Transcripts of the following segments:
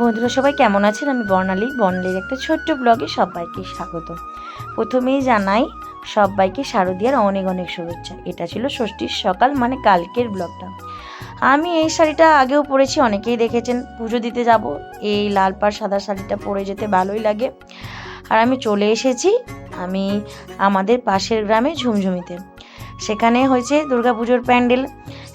বন্ধুরা সবাই কেমন আছেন? আমি বর্ণালীর একটা ছোট্ট ব্লগে সবাইকে স্বাগত। প্রথমেই জানাই সবাইকে শারদীয়ার অনেক অনেক শুভেচ্ছা। এটা ছিল ষষ্ঠীর সকাল, মানে কালকের ব্লগটা। আমি এই শাড়িটা আগেও পরেছি, অনেকেই দেখেছেন। পুজো দিতে যাব, এই লাল পাড় সাদা শাড়িটা পরে যেতে ভালোই লাগে। আর আমি চলে এসেছি আমাদের পাশের গ্রামে ঝুমঝুমিতে। সেখানে হয়েছে দুর্গাপুজোর প্যান্ডেল।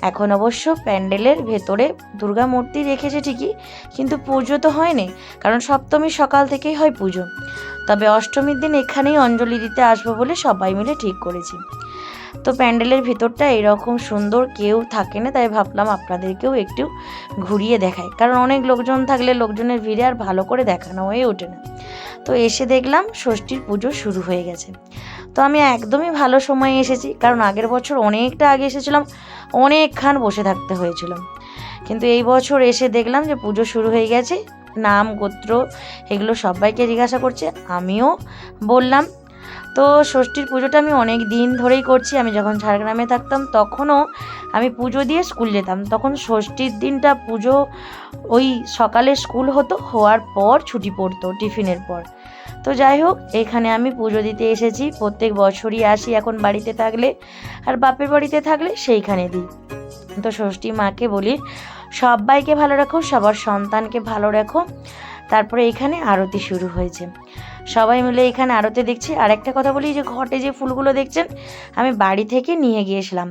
এখন অবশ্য প্যান্ডেলের ভেতরে দুর্গা মূর্তি রেখেছে ঠিকই, কিন্তু পুজো তো হয়নি, কারণ সপ্তমীর সকাল থেকেই হয় পুজো। তবে অষ্টমীর দিন এখানেই অঞ্জলি দিতে আসবো বলে সবাই মিলে ঠিক করেছি। তো প্যান্ডেলের ভেতরটা এরকম সুন্দর, কেউ থাকে না, তাই ভাবলাম আপনাদেরকেও একটু ঘুরিয়ে দেখাই, কারণ অনেক লোকজন থাকলে লোকজনের ভিড়ে আর ভালো করে দেখানো হয়ে ওঠে না। তো এসে দেখলাম ষষ্ঠীর পুজো শুরু হয়ে গেছে। তো আমি একদমই ভালো সময়ে এসেছি, কারণ আগের বছর অনেকটা আগে এসেছিলাম, অনেকক্ষণ বসে থাকতে হয়েছিল। কিন্তু এই বছর এসে দেখলাম যে পুজো শুরু হয়ে গেছে। নাম গোত্র এগুলো সবাইকে জিজ্ঞাসা করছে, আমিও বললাম। তো ষষ্ঠীর পুজোটা আমি অনেক দিন ধরেই করছি। আমি যখন ঝাড়গ্রামে থাকতাম তখনও আমি পুজো দিয়ে স্কুল যেতাম। তখন ষষ্ঠীর দিনটা পুজো ওই সকালে স্কুল হতো, হওয়ার পর ছুটি পড়তো টিফিনের পর। তো যাই হোক, এখানে আমি পুজো দিতে এসেছি। প্রত্যেক বছরই আসি এখন বাড়িতে থাকলে, আর বাপের বাড়িতে থাকলে সেইখানে দিই। তো ষষ্ঠী মাকে বলি সবাইকে ভালো রাখো, সবার সন্তানকে ভালো রাখো। তারপরে এখানে আরতি শুরু হয়েছে, সবাই মিলে এখানে আরতি দেখছি। আর একটা কথা বলি, যে ঘটে যে ফুলগুলো দেখছেন আমি বাড়ি থেকে নিয়ে গিয়েছিলাম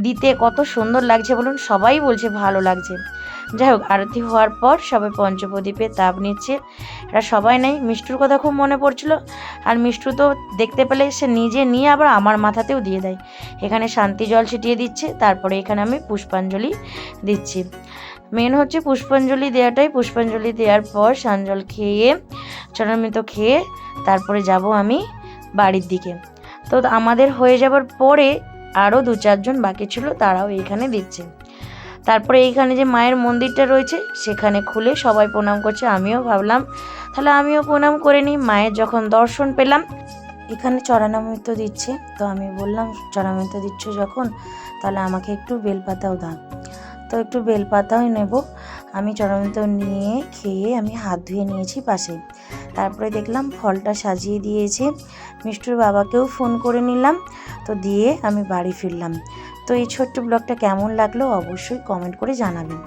দিতে। কত সুন্দর লাগছে বলুন, সবাই বলছে ভালো লাগছে। যাই হোক, আরতি হওয়ার পর সবাই পঞ্চপ্রদীপে তাপ নিচ্ছে। এরা সবাই নেই, মিষ্টুর কথা খুব মনে পড়ছিল। আর মিষ্টু তো দেখতে পেলে সে নিজে নিয়ে আবার আমার মাথাতেও দিয়ে দেয়। এখানে শান্তি জল ছিটিয়ে দিচ্ছে, তারপরে এখানে আমি পুষ্পাঞ্জলি দিচ্ছি। মেন হচ্ছে পুষ্পাঞ্জলি দেওয়াটাই। পুষ্পাঞ্জলি দেওয়ার পর সানজল খেয়ে, চরণমৃত খেয়ে তারপরে যাব আমি বাড়ির দিকে। তো আমাদের হয়ে যাবার পরে আরও 2-4 জন বাকি ছিল, তারাও এইখানে দিচ্ছে। তারপরে এইখানে যে মায়ের মন্দিরটা রয়েছে সেখানে খুলে সবাই প্রণাম করছে। আমিও ভাবলাম তাহলে আমিও প্রণাম করে নিই। মায়ের যখন দর্শন পেলাম, এখানে চরণামৃত দিচ্ছে। তো আমি বললাম, চরণামৃত দিচ্ছ যখন, তাহলে আমাকে একটু বেলপাতাও দাও। তো একটু বেলপাতাও নেব। আমি চরণামৃত নিয়ে খেয়ে আমি হাত ধুয়ে নিয়েছি পাশে। তারপরে দেখলাম ফলটা সাজিয়ে দিয়েছে। মিষ্টুর বাবাকেও ফোন করে নিলাম, তো দিয়ে আমি বাড়ি ফিরলাম। তো এই ছোট্ট ব্লগটা কেমন লাগলো অবশ্যই কমেন্ট করে জানাবেন।